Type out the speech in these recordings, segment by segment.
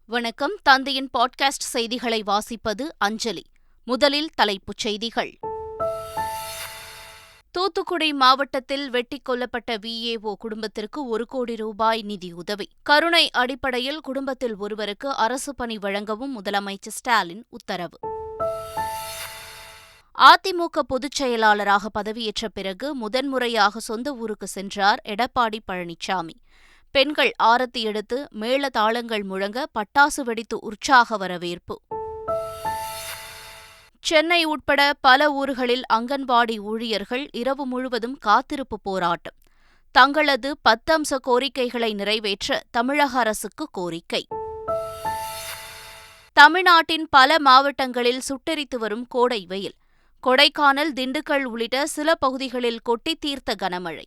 வணக்கம். தந்தையின் பாட்காஸ்ட் செய்திகளை வாசிப்பது அஞ்சலி. முதலில் தலைப்புச் செய்திகள். தூத்துக்குடி மாவட்டத்தில் வெட்டிக் கொல்லப்பட்ட VAO குடும்பத்திற்கு 1 கோடி ரூபாய் நிதியுதவி. கருணை அடிப்படையில் குடும்பத்தில் ஒருவருக்கு அரசு பணி வழங்கவும் முதலமைச்சர் ஸ்டாலின் உத்தரவு. அதிமுக பொதுச் செயலாளராக பதவியேற்ற பிறகு முதன்முறையாக சொந்த ஊருக்கு சென்றார் எடப்பாடி பழனிசாமி. பெண்கள் ஆரத்தி எடுத்து மேள தாளங்கள் முழங்க பட்டாசு வெடித்து உற்சாக வரவேற்பு. சென்னை உட்பட பல ஊர்களில் அங்கன்வாடி ஊழியர்கள் இரவு முழுவதும் காத்திருப்பு போராட்டம். தங்களது 10 அம்ச கோரிக்கைகளை நிறைவேற்ற தமிழக அரசுக்கு கோரிக்கை. தமிழ்நாட்டின் பல மாவட்டங்களில் சுட்டெரித்து வரும் கோடை வெயில். கொடைக்கானல், திண்டுக்கல் உள்ளிட்ட சில பகுதிகளில் கொட்டி தீர்த்த கனமழை.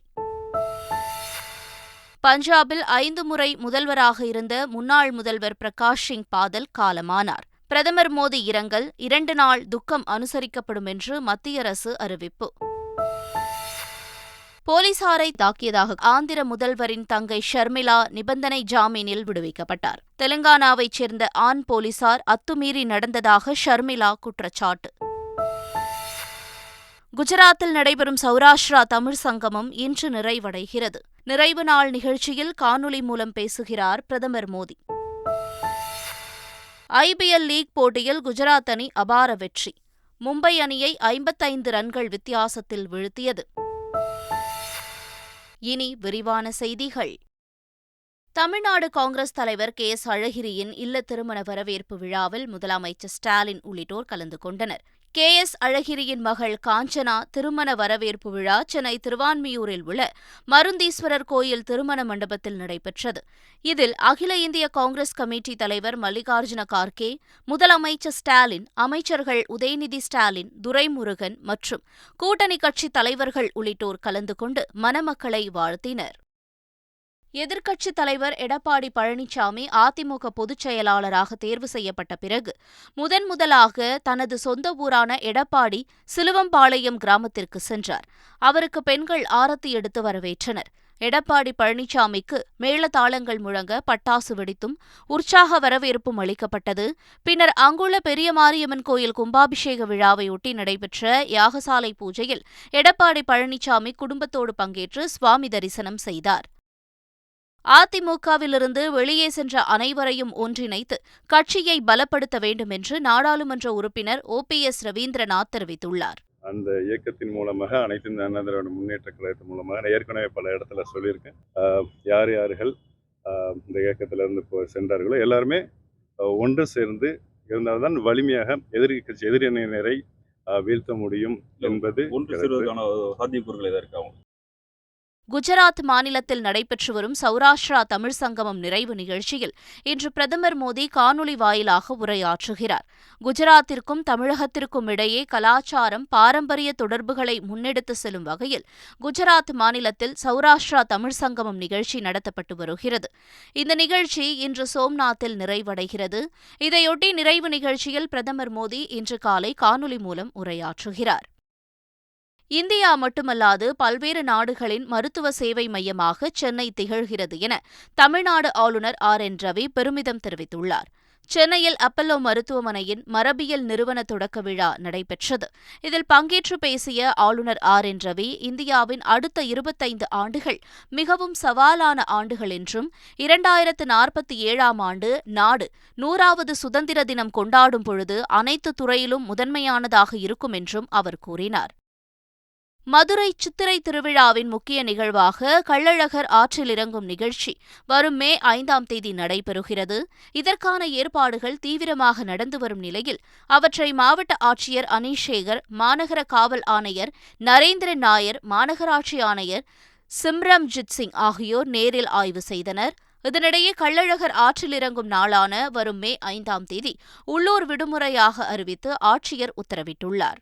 பஞ்சாபில் 5 முறை முதல்வராக இருந்த முன்னாள் முதல்வர் பிரகாஷ் சிங் பாதல் காலமானார். பிரதமர் மோடி இரங்கல். 2 நாள் துக்கம் அனுசரிக்கப்படும் என்று மத்திய அரசு அறிவிப்பு. போலீசாரை தாக்கியதாக ஆந்திர முதல்வரின் தங்கை ஷர்மிளா நிபந்தனை ஜாமீனில் விடுவிக்கப்பட்டார். தெலுங்கானாவைச் சேர்ந்த ஆண் போலீசார் அத்துமீறி நடந்ததாக ஷர்மிளா குற்றச்சாட்டு. குஜராத்தில் நடைபெறும் சௌராஷ்டிரா தமிழ் சங்கமம் இன்று நிறைவடைகிறது. நிறைவு நாள் நிகழ்ச்சியில் காணொலி மூலம் பேசுகிறார் பிரதமர் மோடி. IPL லீக் போட்டியில் குஜராத் அணி அபார வெற்றி. மும்பை அணியை 55 ரன்கள் வித்தியாசத்தில் வீழ்த்தியது. இனி விரிவான செய்திகள். தமிழ்நாடு காங்கிரஸ் தலைவர் KS அழகிரியின் இல்ல திருமண வரவேற்பு விழாவில் முதலமைச்சர் ஸ்டாலின் உள்ளிட்டோர் கலந்து கொண்டனர். KS அழகிரியின் மகள் காஞ்சனா திருமண வரவேற்பு விழா சென்னை திருவான்மியூரில் உள்ள மருந்தீஸ்வரர் கோயில் திருமண மண்டபத்தில் நடைபெற்றது. இதில் அகில இந்திய காங்கிரஸ் கமிட்டி தலைவர் மல்லிகார்ஜுன கார்கே, முதலமைச்சர் ஸ்டாலின், அமைச்சர்கள் உதயநிதி ஸ்டாலின், துரைமுருகன் மற்றும் கூட்டணி கட்சித் தலைவர்கள் உள்ளிட்டோர் கலந்து கொண்டு மணமக்களை வாழ்த்தினர். எதிர்க்கட்சித் தலைவர் எடப்பாடி பழனிசாமி அதிமுக பொதுச் செயலாளராக தேர்வு செய்யப்பட்ட பிறகு முதன்முதலாக தனது சொந்த ஊரான எடப்பாடி சிலுவம்பாளையம் கிராமத்திற்கு சென்றார். அவருக்கு பெண்கள் ஆரத்தி எடுத்து வரவேற்றனர். எடப்பாடி பழனிசாமிக்கு மேளதாளங்கள் முழங்க பட்டாசு வெடித்தும் உற்சாக வரவேற்பும் அளிக்கப்பட்டது. பின்னர் அங்குள்ள பெரிய மாரியம்மன் கோயில் கும்பாபிஷேக விழாவையொட்டி நடைபெற்ற யாகசாலை பூஜையில் எடப்பாடி பழனிசாமி குடும்பத்தோடு பங்கேற்று சுவாமி தரிசனம் செய்தார். அதிமுகவிலிருந்து வெளியே சென்ற அனைவரையும் ஒன்றிணைத்து கட்சியை பலப்படுத்த வேண்டும் என்று நாடாளுமன்ற உறுப்பினர் OPS ரவீந்திரநாத் தெரிவித்துள்ளார். அந்த இயக்கத்தின் மூலமாக அனைத்து இந்திய அண்ணா திராவிட முன்னேற்ற கழகத்தின் மூலமாக ஏற்கனவே பல இடத்துல சொல்லியிருக்கேன். யார்கள் இந்த இயக்கத்திலிருந்து சென்றார்களோ எல்லாருமே ஒன்று சேர்ந்து இருந்தால்தான் வலிமையாக எதிரணியினரை வீழ்த்த முடியும் என்பது ஒன்று சேர்வதற்கான சாத்தியக்கூறுகள் எதற்காகும். குஜராத் மாநிலத்தில் நடைபெற்று வரும் சௌராஷ்டிரா தமிழ் சங்கமம் நிறைவு நிகழ்ச்சியில் இன்று பிரதமர் மோடி காணொலி வாயிலாக உரையாற்றுகிறார். குஜராத்திற்கும் தமிழகத்திற்கும் இடையே கலாச்சாரம், பாரம்பரிய தொடர்புகளை முன்னெடுத்து செல்லும் வகையில் குஜராத் மாநிலத்தில் சௌராஷ்டிரா தமிழ் சங்கமம் நிகழ்ச்சி நடத்தப்பட்டு வருகிறது. இந்த நிகழ்ச்சி இன்று சோம்நாத்தில் நிறைவடைகிறது. இதையொட்டி நிறைவு நிகழ்ச்சியில் பிரதமர் மோடி இன்று காலை காணொலி மூலம் உரையாற்றுகிறார். இந்தியா மட்டுமல்லாது பல்வேறு நாடுகளின் மருத்துவ சேவை மையமாக சென்னை திகழ்கிறது என தமிழ்நாடு ஆளுநர் RN ரவி பெருமிதம் தெரிவித்துள்ளார். சென்னையில் அப்பல்லோ மருத்துவமனையின் மரபியல் நிறுவன தொடக்க விழா நடைபெற்றது. இதில் பங்கேற்று பேசிய ஆளுநர் RN ரவி, இந்தியாவின் அடுத்த 25 ஆண்டுகள் மிகவும் சவாலான ஆண்டுகள் என்றும் 2047ஆம் ஆண்டு நாடு 100வது சுதந்திர தினம் கொண்டாடும் பொழுது அனைத்து துறையிலும் முதன்மையானதாக இருக்கும் என்றும் அவர் கூறினார். மதுரை சித்திரை திருவிழாவின் முக்கிய நிகழ்வாக கள்ளழகர் ஆற்றில் இறங்கும் நிகழ்ச்சி வரும் மே 5ஆம் தேதி நடைபெறுகிறது. இதற்கான ஏற்பாடுகள் தீவிரமாக நடந்து வரும் நிலையில் அவற்றை மாவட்ட ஆட்சியர் அனீஷ் சேகர், மாநகர காவல் ஆணையர் நரேந்திரன் நாயர், மாநகராட்சி ஆணையர் சிம்ரன்ஜித் சிங் ஆகியோர் நேரில் ஆய்வு செய்தனர். இதனிடையே கள்ளழகர் ஆற்றில் இறங்கும் நாளான வரும் மே 5ஆம் தேதி உள்ளூர் விடுமுறையாக அறிவித்து ஆட்சியர் உத்தரவிட்டுள்ளார்.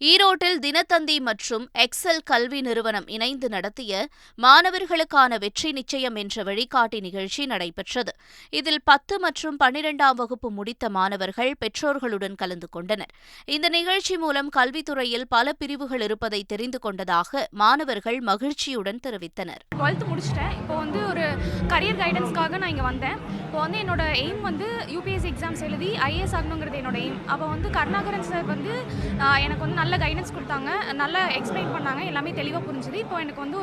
ஈரோட்டில் தினத்தந்தி மற்றும் எக்ஸல் கல்வி நிறுவனம் இணைந்து நடத்திய மாணவர்களுக்கான வெற்றி நிச்சயம் என்ற வழிகாட்டி நிகழ்ச்சி நடைபெற்றது. இதில் 10 மற்றும் 12ஆம் வகுப்பு முடித்த மாணவர்கள் பெற்றோர்களுடன் கலந்து கொண்டனர். இந்த நிகழ்ச்சி மூலம் கல்வித்துறையில் பல பிரிவுகள் இருப்பதை தெரிந்து கொண்டதாக மாணவர்கள் மகிழ்ச்சியுடன் தெரிவித்தனர். 12th முடிச்சிட்டேன். இப்போ ஒரு கரியர் கைடன்ஸ்க்காக நான் இங்கே வந்தேன். இப்போ வந்து என்னோட எய்ம் வந்து யூபிஎஸ்சி எக்ஸாம்ஸ் எழுதி ஐஏஎஸ் ஆகணுங்கிறது என்னோட எய்ம். அப்போ வந்து கருணாகரன் சார் வந்து எனக்கு வந்து நல்ல கைடன்ஸ் கொடுத்தாங்க, நல்லா எக்ஸ்பிளைன் பண்ணாங்க, எல்லாமே தெளிவாக புரிஞ்சுது. இப்போ எனக்கு வந்து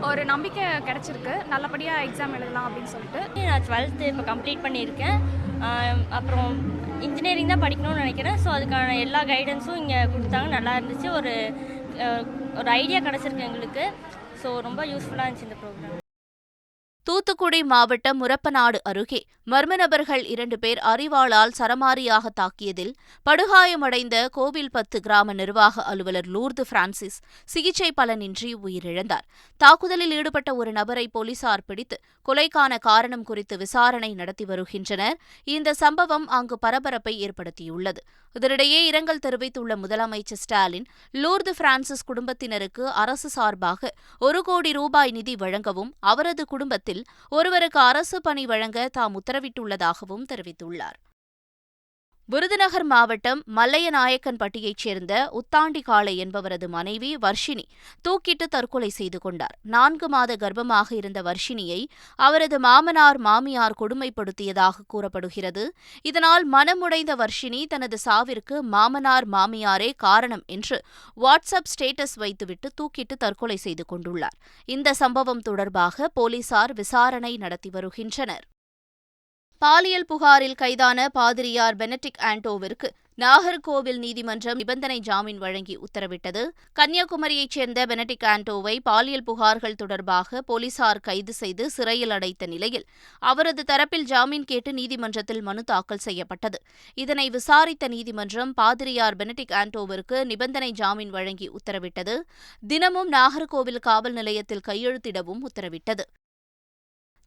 ஒரு நம்பிக்கை கிடச்சிருக்கு, நல்லபடியாக எக்ஸாம் எழுதலாம் அப்படின்னு சொல்லிட்டு. நான் 12th இப்போ கம்ப்ளீட் பண்ணியிருக்கேன். அப்புறம் இன்ஜினியரிங் தான் படிக்கணும்னு நினைக்கிறேன். ஸோ அதுக்கான எல்லா கைடன்ஸும் இங்கே கொடுத்தாங்க, நல்லா இருந்துச்சு. ஒரு ஐடியா கிடச்சிருக்கு எங்களுக்கு. ஸோ ரொம்ப யூஸ்ஃபுல்லாக இருந்துச்சு இந்த ப்ரோக்ராம். தூத்துக்குடி மாவட்டம் முரப்பநாடு அருகே மர்ம நபர்கள் 2 பேர் அரிவாளால் சரமாரியாக தாக்கியதில் படுகாயமடைந்த கோவில்பத்து கிராம நிர்வாக அலுவலர் லூர்து பிரான்சிஸ் சிகிச்சை பலனின்றி உயிரிழந்தார். தாக்குதலில் ஈடுபட்ட ஒரு நபரை போலீசார் பிடித்து கொலைக்கான காரணம் குறித்து விசாரணை நடத்தி வருகின்றனர். இந்த சம்பவம் அங்கு பரபரப்பை ஏற்படுத்தியுள்ளது. இதனிடையே இரங்கல் தெரிவித்துள்ள முதலமைச்சர் ஸ்டாலின், லூர்து பிரான்சிஸ் குடும்பத்தினருக்கு அரசு சார்பாக 1 கோடி ரூபாய் நிதி வழங்கவும் அவரது குடும்பத்தில் ஒருவருக்கு அரசு பணி வழங்க தாம் உத்தரவிட்டுள்ளதாகவும் தெரிவித்துள்ளார். விருதுநகர் மாவட்டம் மல்லையநாயக்கன்பட்டியைச் சேர்ந்த உத்தாண்டி காளை என்பவரது மனைவி வர்ஷினி தூக்கிட்டு தற்கொலை செய்து கொண்டார். 4 மாத கர்ப்பமாக இருந்த வர்ஷினியை அவரது மாமனார் மாமியார் கொடுமைப்படுத்தியதாக கூறப்படுகிறது. இதனால் மனமுடைந்த வர்ஷினி தனது சாவிற்கு மாமனார் மாமியாரே காரணம் என்று வாட்ஸ்அப் ஸ்டேட்டஸ் வைத்துவிட்டு தூக்கிட்டு தற்கொலை செய்து கொண்டுள்ளார். இந்த சம்பவம் தொடர்பாக போலீசார் விசாரணை நடத்தி வருகின்றனர். பாலியல் புகாரில் கைதான பாதிரியார் பெனடிக்ட் ஆண்டோவிற்கு நாகர்கோவில் நீதிமன்றம் நிபந்தனை ஜாமீன் வழங்கி உத்தரவிட்டது. கன்னியாகுமரியைச் சேர்ந்த பெனடிக்ட் ஆண்டோவை பாலியல் புகார்கள் தொடர்பாக போலீசார் கைது செய்து சிறையில் அடைத்த நிலையில் அவரது தரப்பில் ஜாமீன் கேட்டு நீதிமன்றத்தில் மனு தாக்கல் செய்யப்பட்டது. இதனை விசாரித்த நீதிமன்றம் பாதிரியார் பெனடிக்ட் ஆண்டோவிற்கு நிபந்தனை ஜாமீன் வழங்கி உத்தரவிட்டது. தினமும் நாகர்கோவில் காவல் நிலையத்தில் கையெழுத்திடவும் உத்தரவிட்டது.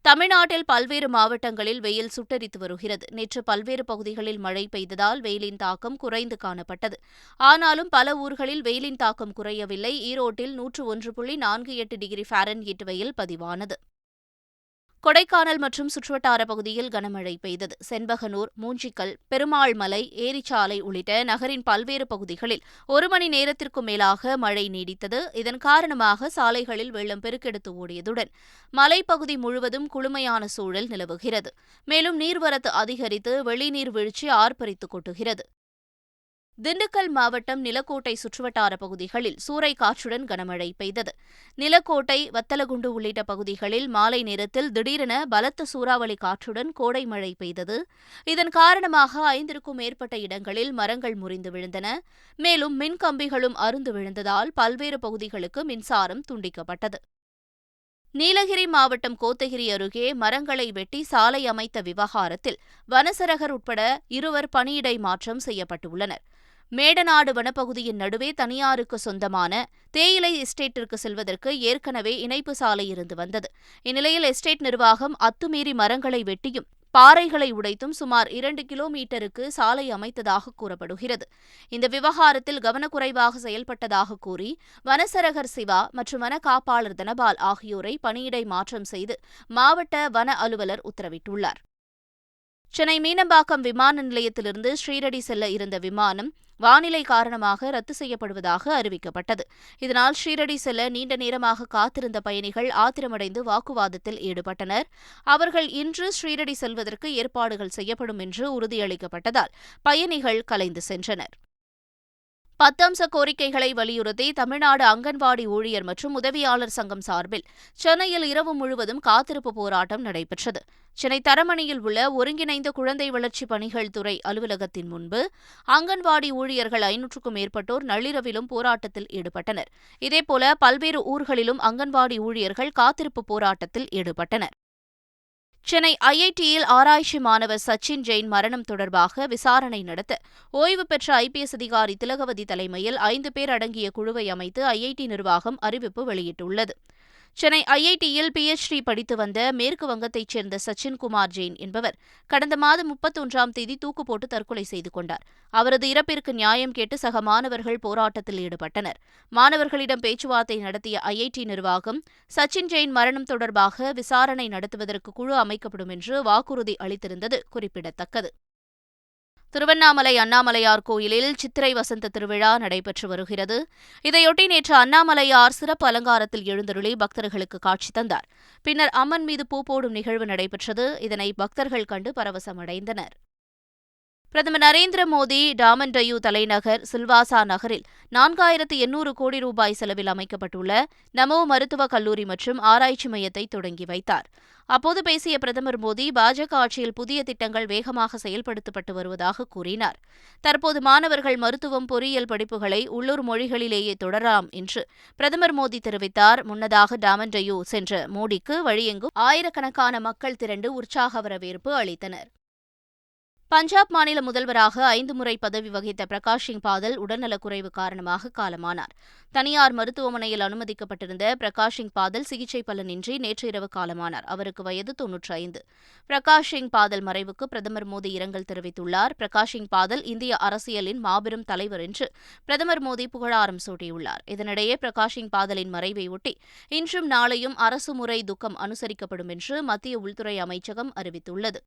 தமிழ்நாட்டில் பல்வேறு மாவட்டங்களில் வெயில் சுட்டெரித்து வருகிறது. நேற்று பல்வேறு பகுதிகளில் மழை பெய்ததால் வெயிலின் தாக்கம் குறைந்து காணப்பட்டது. ஆனாலும் பல ஊர்களில் வெயிலின் தாக்கம் குறையவில்லை. ஈரோட்டில் 101.48 டிகிரி ஃபாரன்ஹீட் வெயில் பதிவானது. கொடைக்கானல் மற்றும் சுற்றுவட்டார பகுதியில் கனமழை பெய்தது. செண்பகனூர், மூஞ்சிக்கல், பெருமாள்மலை, ஏரிச்சாலை உள்ளிட்ட நகரின் பல்வேறு பகுதிகளில் 1 மணி நேரத்திற்கும் மேலாக மழை நீடித்தது. இதன் காரணமாக சாலைகளில் வெள்ளம் பெருக்கெடுத்து ஓடியதுடன் மலைப்பகுதி முழுவதும் குளுமையான சூழல் நிலவுகிறது. மேலும் நீர்வரத்து அதிகரித்து வெளிநீர் வீழ்ச்சி ஆர்ப்பரித்து கொட்டுகிறது. திண்டுக்கல் மாவட்டம் நிலக்கோட்டை சுற்றுவட்டார பகுதிகளில் சூறை காற்றுடன் கனமழை பெய்தது. நிலக்கோட்டை, வத்தலகுண்டு உள்ளிட்ட பகுதிகளில் மாலை நேரத்தில் திடீரென பலத்த சூறாவளி காற்றுடன் கோடை மழை பெய்தது. இதன் காரணமாக 5க்கும் மேற்பட்ட இடங்களில் மரங்கள் முறிந்து விழுந்தன. மேலும் மின்கம்பிகளும் அறுந்து விழுந்ததால் பல்வேறு பகுதிகளுக்கு மின்சாரம் துண்டிக்கப்பட்டது. நீலகிரி மாவட்டம் கோத்தகிரி அருகே மரங்களை வெட்டி சாலை அமைத்த விவகாரத்தில் வனசரகர் உட்பட 2 பணியிடை மாற்றம் செய்யப்பட்டுள்ளனர். மேடநாடு வனப்பகுதியின் நடுவே தனியாருக்கு சொந்தமான தேயிலை எஸ்டேட்டிற்கு செல்வதற்கு ஏற்கனவே இணைப்பு சாலை இருந்து வந்தது. இந்நிலையில் எஸ்டேட் நிர்வாகம் அத்துமீறி மரங்களை வெட்டியும் பாறைகளை உடைத்தும் சுமார் 2 கிலோமீட்டருக்கு சாலை அமைத்ததாக கூறப்படுகிறது. இந்த விவகாரத்தில் கவனக்குறைவாக செயல்பட்டதாக கூறி வனசரகர் சிவா மற்றும் வன காப்பாளர் தனபால் ஆகியோரை பணியிடை மாற்றம் செய்து மாவட்ட வன அலுவலர் உத்தரவிட்டுள்ளார். சென்னை மீனம்பாக்கம் விமான நிலையத்திலிருந்து ஸ்ரீரடி செல்ல இருந்த விமானம் வானிலை காரணமாக ரத்து செய்யப்படுவதாக அறிவிக்கப்பட்டது. இதனால் ஸ்ரீரடி செல்ல நீண்ட நேரமாக காத்திருந்த பயணிகள் ஆத்திரமடைந்து வாக்குவாதத்தில் ஈடுபட்டனர். அவர்கள் இன்று ஸ்ரீரடி செல்வதற்கு ஏற்பாடுகள் செய்யப்படும் என்று உறுதியளிக்கப்பட்டதால் பயணிகள் கலைந்து சென்றனர். 10 அம்ச கோரிக்கைகளை வலியுறுத்தி தமிழ்நாடு அங்கன்வாடி ஊழியர் மற்றும் உதவியாளர் சங்கம் சார்பில் சென்னையில் இரவு முழுவதும் காத்திருப்பு போராட்டம் நடைபெற்றது. சென்னை தரமணியில் உள்ள ஒருங்கிணைந்த குழந்தை வளர்ச்சி பணிகள் துறை அலுவலகத்தின் முன்பு அங்கன்வாடி ஊழியர்கள் 500க்கும் மேற்பட்டோர் நள்ளிரவிலும் போராட்டத்தில் ஈடுபட்டனர். இதேபோல பல்வேறு ஊர்களிலும் அங்கன்வாடி ஊழியர்கள் காத்திருப்பு போராட்டத்தில் ஈடுபட்டனர். சென்னை ஐஐடியில் ஆராய்ச்சி மாணவர் சச்சின் ஜெயின் மரணம் தொடர்பாக விசாரணை நடத்த ஓய்வு பெற்ற ஐபிஎஸ் அதிகாரி திலகவதி தலைமையில் 5 பேர் அடங்கிய குழுவை அமைத்து ஐஐடி நிர்வாகம் அறிவிப்பு வெளியிட்டுள்ளது. சென்னை ஐஐடியில் PhD படித்து வந்த மேற்கு வங்கத்தைச் சேர்ந்த சச்சின் குமார் ஜெயின் என்பவர் கடந்த மாதம் 31ஆம் தேதி தூக்கு போட்டு தற்கொலை செய்து கொண்டார். அவரது இறப்பிற்கு நியாயம் கேட்டு சக மாணவர்கள் போராட்டத்தில் ஈடுபட்டனர். மாணவர்களிடம் பேச்சுவார்த்தை நடத்திய ஐஐடி நிர்வாகம் சச்சின் ஜெயின் மரணம் தொடர்பாக விசாரணை நடத்துவதற்கு குழு அமைக்கப்படும் என்று வாக்குறுதி அளித்திருந்தது குறிப்பிடத்தக்கது. திருவண்ணாமலை அண்ணாமலையார் கோயிலில் சித்திரை வசந்த திருவிழா நடைபெற்று வருகிறது. இதையொட்டி நேற்று அண்ணாமலையார் சிறப்பு அலங்காரத்தில் எழுந்தருளி பக்தர்களுக்கு காட்சி தந்தார். பின்னர் அம்மன் மீது பூ போடும் நிகழ்வு நடைபெற்றது. இதனை பக்தர்கள் கண்டு பரவசமடைந்தனர். பிரதமர் நரேந்திர மோடி டாமன்டையூ தலைநகர் சில்வாசா நகரில் 4800 கோடி ரூபாய் செலவில் அமைக்கப்பட்டுள்ள நமோ மருத்துவக் கல்லூரி மற்றும் ஆராய்ச்சி மையத்தை தொடங்கி வைத்தார். அப்போது பேசிய பிரதமர் மோடி, பாஜக ஆட்சியில் புதிய திட்டங்கள் வேகமாக செயல்படுத்தப்பட்டு வருவதாக கூறினார். தற்போது மாணவர்கள் மருத்துவம், பொறியியல் படிப்புகளை உள்ளூர் மொழிகளிலேயே தொடரலாம் என்று பிரதமர் மோடி தெரிவித்தார். முன்னதாக டாமன்டையூ சென்ற மோடிக்கு வழியெங்கும் ஆயிரக்கணக்கான மக்கள் திரண்டு உற்சாக வரவேற்பு அளித்தனர். பஞ்சாப் மாநில முதல்வராக 5 முறை பதவி வகித்த பிரகாஷ் சிங் பாதல் உடல்நலக்குறைவு காரணமாக காலமானார். தனியார் மருத்துவமனையில் அனுமதிக்கப்பட்டிருந்த பிரகாஷ் சிங் பாதல் சிகிச்சை பலனின்றி நேற்று இரவு காலமானார். அவருக்கு வயது 95. பிரகாஷ் சிங் பாதல் மறைவுக்கு பிரதமர் மோடி இரங்கல் தெரிவித்துள்ளார். பிரகாஷ் சிங் பாதல் இந்திய அரசியலின் மாபெரும் தலைவர் என்று பிரதமர் மோடி புகழாரம் சூட்டியுள்ளார். இதனிடையே பிரகாஷ் சிங் பாதலின் மறைவை ஒட்டி இன்றும் நாளையும் அரசுமுறை துக்கம் அனுசரிக்கப்படும் என்று மத்திய உள்துறை அமைச்சகம் அறிவித்துள்ளது.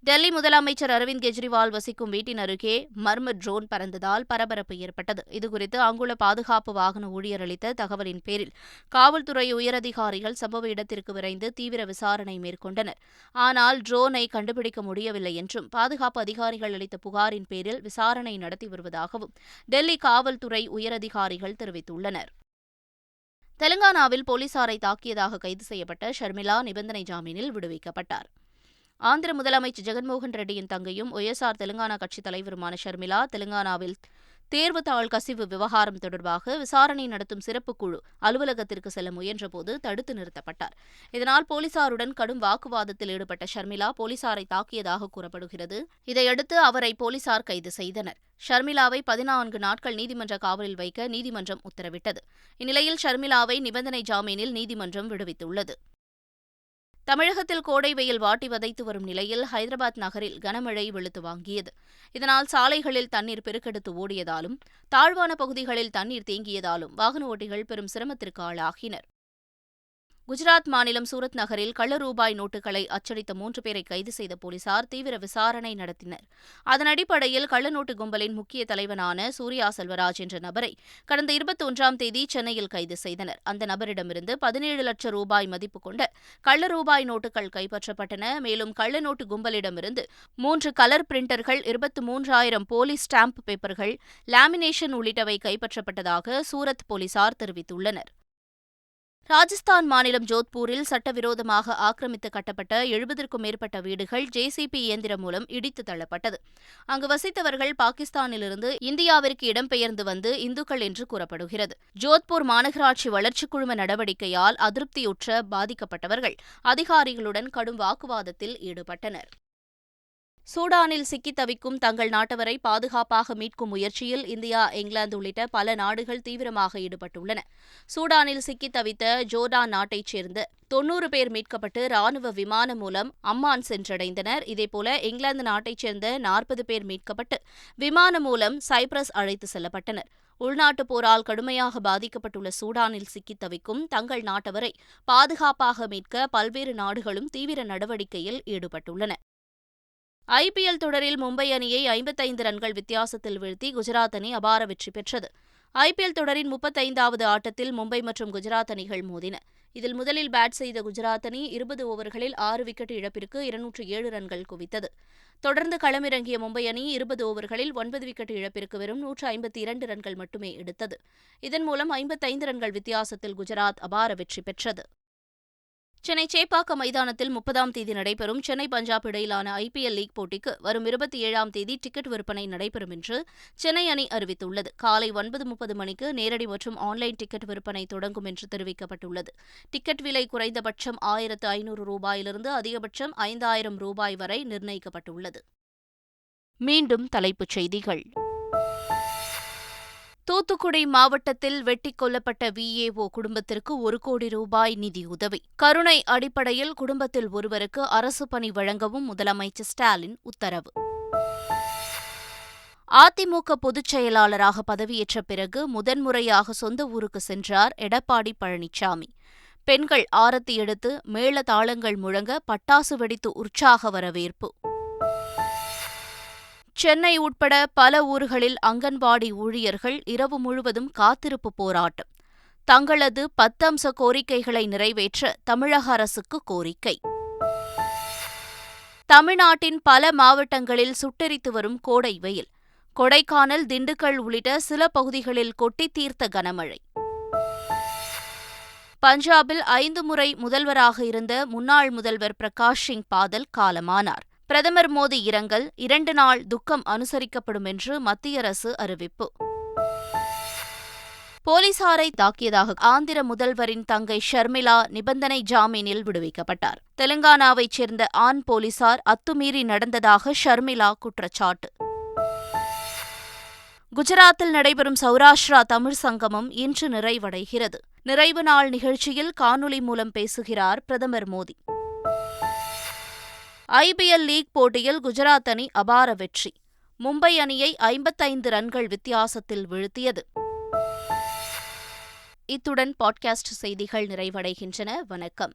டெல்லி முதலமைச்சர் அரவிந்த் கெஜ்ரிவால் வசிக்கும் வீட்டின் அருகே மர்ம ட்ரோன் பறந்ததால் பரபரப்பு ஏற்பட்டது. இதுகுறித்து அங்குள்ள பாதுகாப்பு வாகன ஊழியர் அளித்த தகவலின் பேரில் காவல்துறை உயரதிகாரிகள் சம்பவ இடத்திற்கு விரைந்து தீவிர விசாரணை மேற்கொண்டனர். ஆனால் ட்ரோனை கண்டுபிடிக்க முடியவில்லை என்றும், பாதுகாப்பு அதிகாரிகள் அளித்த புகாரின் பேரில் விசாரணை நடத்தி வருவதாகவும் டெல்லி காவல்துறை உயரதிகாரிகள் தெரிவித்துள்ளனர். தெலங்கானாவில் போலீசாரை தாக்கியதாக கைது செய்யப்பட்ட ஷர்மிளா நிபந்தனை ஜாமீனில் விடுவிக்கப்பட்டார். ஆந்திர முதலமைச்சர் ஜெகன்மோகன் ரெட்டியின் தங்கையும் ஒய்எஸ்ஆர் தெலுங்கானா கட்சித் தலைவருமான ஷர்மிளா, தெலுங்கானாவில் தேர்வுத்தாள் கசிவு விவகாரம் தொடர்பாக விசாரணை நடத்தும் சிறப்பு குழு அலுவலகத்திற்கு செல்ல முயன்றபோது தடுத்து நிறுத்தப்பட்டார். இதனால் போலீசாருடன் கடும் வாக்குவாதத்தில் ஈடுபட்ட ஷர்மிளா போலீசாரை தாக்கியதாக கூறப்படுகிறது. இதையடுத்து அவரை போலீசார் கைது செய்தனர். ஷர்மிளாவை 14 நாட்கள் நீதிமன்ற காவலில் வைக்க நீதிமன்றம் உத்தரவிட்டது. இந்நிலையில் ஷர்மிளாவை நிபந்தனை ஜாமீனில் நீதிமன்றம் விடுவித்துள்ளது. தமிழகத்தில் கோடை வெயில் வாட்டி வதைத்து வரும் நிலையில் ஹைதராபாத் நகரில் கனமழை வெளுத்து வாங்கியது. இதனால் சாலைகளில் தண்ணீர் பெருக்கெடுத்து ஓடியதாலும், தாழ்வான பகுதிகளில் தண்ணீர் தேங்கியதாலும் வாகன ஓட்டிகள் பெரும் சிரமத்திற்கு ஆளாகினர். குஜராத் மாநிலம் சூரத் நகரில் கள்ள ரூபாய் நோட்டுகளை அச்சடித்த 3 பேரை கைது செய்த போலீசார் தீவிர விசாரணை நடத்தினர். அதன் அடிப்படையில் கள்ள நோட்டு கும்பலின் முக்கிய தலைவனான சூர்யா செல்வராஜ் என்ற நபரை கடந்த 21ஆம் தேதி சென்னையில் கைது செய்தனர். அந்த நபரிடமிருந்து 17 லட்சம் ரூபாய் மதிப்பு கொண்ட கள்ள ரூபாய் நோட்டுகள் கைப்பற்றப்பட்டன. மேலும் கள்ள நோட்டு கும்பலிடமிருந்து 3 கலர் பிரிண்டர்கள், 23,000 போலி ஸ்டாம்ப் பேப்பர்கள், லாமினேஷன் உள்ளிட்டவை கைப்பற்றப்பட்டதாக சூரத் போலீசார் தெரிவித்துள்ளனர். ராஜஸ்தான் மாநிலம் ஜோத்பூரில் சட்டவிரோதமாக ஆக்கிரமித்து கட்டப்பட்ட 70க்கும் மேற்பட்ட வீடுகள் ஜேசிபி இயந்திரம் மூலம் இடித்து தள்ளப்பட்டது. அங்கு வசித்தவர்கள் பாகிஸ்தானிலிருந்து இந்தியாவிற்கு இடம்பெயர்ந்து வந்து இந்துக்கள் என்று கூறப்படுகிறது. ஜோத்பூர் மாநகராட்சி வளர்ச்சிக் குழும நடவடிக்கையால் அதிருப்தியுற்ற பாதிக்கப்பட்டவர்கள் அதிகாரிகளுடன் கடும் வாக்குவாதத்தில் ஈடுபட்டனர். சூடானில் சிக்கித் தவிக்கும் தங்கள் நாட்டவரை பாதுகாப்பாக மீட்கும் முயற்சியில் இந்தியா, இங்கிலாந்து உள்ளிட்ட பல நாடுகள் தீவிரமாக ஈடுபட்டுள்ளன. சூடானில் சிக்கித் தவித்த ஜோர்டான் நாட்டைச் சேர்ந்த 90 பேர் மீட்கப்பட்டு ராணுவ விமானம் மூலம் அம்மான் சென்றடைந்தனர். இதேபோல இங்கிலாந்து நாட்டைச் சேர்ந்த 40 பேர் மீட்கப்பட்டு விமானம் மூலம் சைப்ரஸ் அழைத்து செல்லப்பட்டனர். உள்நாட்டுப் போரால் கடுமையாக பாதிக்கப்பட்டுள்ள சூடானில் சிக்கித் தவிக்கும் தங்கள் நாட்டவரை பாதுகாப்பாக மீட்க பல்வேறு நாடுகளும் தீவிர நடவடிக்கையில் ஈடுபட்டுள்ளன. ஐபிஎல் தொடரில் மும்பை அணியை 55 ரன்கள் வித்தியாசத்தில் வீழ்த்தி குஜராத் அணி அபார வெற்றி பெற்றது. ஐபிஎல் தொடரின் 35வது ஆட்டத்தில் மும்பை மற்றும் குஜராத் அணிகள் மோதின. இதில் முதலில் பேட் செய்த குஜராத் அணி 20 ஓவர்களில் 6 விக்கெட் இழப்பிற்கு 207 ரன்கள் குவித்தது. தொடர்ந்து களமிறங்கிய மும்பை அணி 20 ஓவர்களில் 9 விக்கெட் இழப்பிற்கு வெறும் 152 ரன்கள் மட்டுமே எடுத்தது. இதன் மூலம் 55 ரன்கள் வித்தியாசத்தில் குஜராத் அபார வெற்றி பெற்றது. சென்னை சேப்பாக்கம் மைதானத்தில் 30ஆம் தேதி நடைபெறும் சென்னை பஞ்சாப் இடையிலான ஐபிஎல் லீக் போட்டிக்கு வரும் 27ஆம் தேதி டிக்கெட் விற்பனை நடைபெறும் என்று சென்னை அணி அறிவித்துள்ளது. காலை 9:30 மணிக்கு நேரடி மற்றும் ஆன்லைன் டிக்கெட் விற்பனை தொடங்கும் என்று தெரிவிக்கப்பட்டுள்ளது. டிக்கெட் விலை குறைந்தபட்சம் 1,500 ரூபாயிலிருந்து அதிகபட்சம் 5,000 ரூபாய் வரை நிர்ணயிக்கப்பட்டுள்ளது. மீண்டும் தலைப்புச் செய்திகள். தூத்துக்குடி மாவட்டத்தில் வெட்டிக் கொல்லப்பட்ட விஏஓ குடும்பத்திற்கு 1 கோடி ரூபாய் நிதியுதவி. கருணை அடிப்படையில் குடும்பத்தில் ஒருவருக்கு அரசு பணி வழங்கவும் முதலமைச்சர் ஸ்டாலின் உத்தரவு. அதிமுக பொதுச் செயலாளராக பதவியேற்ற பிறகு முதன்முறையாக சொந்த ஊருக்கு சென்றார் எடப்பாடி பழனிசாமி. பெண்கள் ஆரத்தி எடுத்து மேள தாளங்கள் முழங்க பட்டாசு வெடித்து உற்சாக வரவேற்பு. சென்னை உட்பட பல ஊர்களில் அங்கன்வாடி ஊழியர்கள் இரவு முழுவதும் காத்திருப்பு போராட்டம். தங்களது 10 அம்ச கோரிக்கைகளை நிறைவேற்ற தமிழக அரசுக்கு கோரிக்கை. தமிழ்நாட்டின் பல மாவட்டங்களில் சுட்டெரித்து வரும் கோடை வெயில். கொடைக்கானல், திண்டுக்கல் உள்ளிட்ட சில பகுதிகளில் கொட்டித் தீர்த்த கனமழை. பஞ்சாபில் 5 முறை முதல்வராக இருந்த முன்னாள் முதல்வர் பிரகாஷ் சிங் பாதல் காலமானார். பிரதமர் மோடி இரங்கல். 2 நாள் துக்கம் அனுசரிக்கப்படும் என்று மத்திய அரசு அறிவிப்பு. போலீசாரை தாக்கியதாக ஆந்திர முதல்வரின் தங்கை ஷர்மிளா நிபந்தனை ஜாமீனில் விடுவிக்கப்பட்டார். தெலுங்கானாவைச் சேர்ந்த ஆண் போலீசார் அத்துமீறி நடந்ததாக ஷர்மிளா குற்றச்சாட்டு. குஜராத்தில் நடைபெறும் சௌராஷ்டிரா தமிழ் சங்கமம் இன்று நிறைவடைகிறது. நிறைவு நாள் நிகழ்ச்சியில் காணொலி மூலம் பேசுகிறார் பிரதமர் மோடி. IPL லீக் போட்டியில் குஜராத் அணி அபார வெற்றி. மும்பை அணியை 55 ரன்கள் வித்தியாசத்தில் வீழ்த்தியது. இத்துடன் பாட்காஸ்ட் செய்திகள் நிறைவடைகின்றன. வணக்கம்.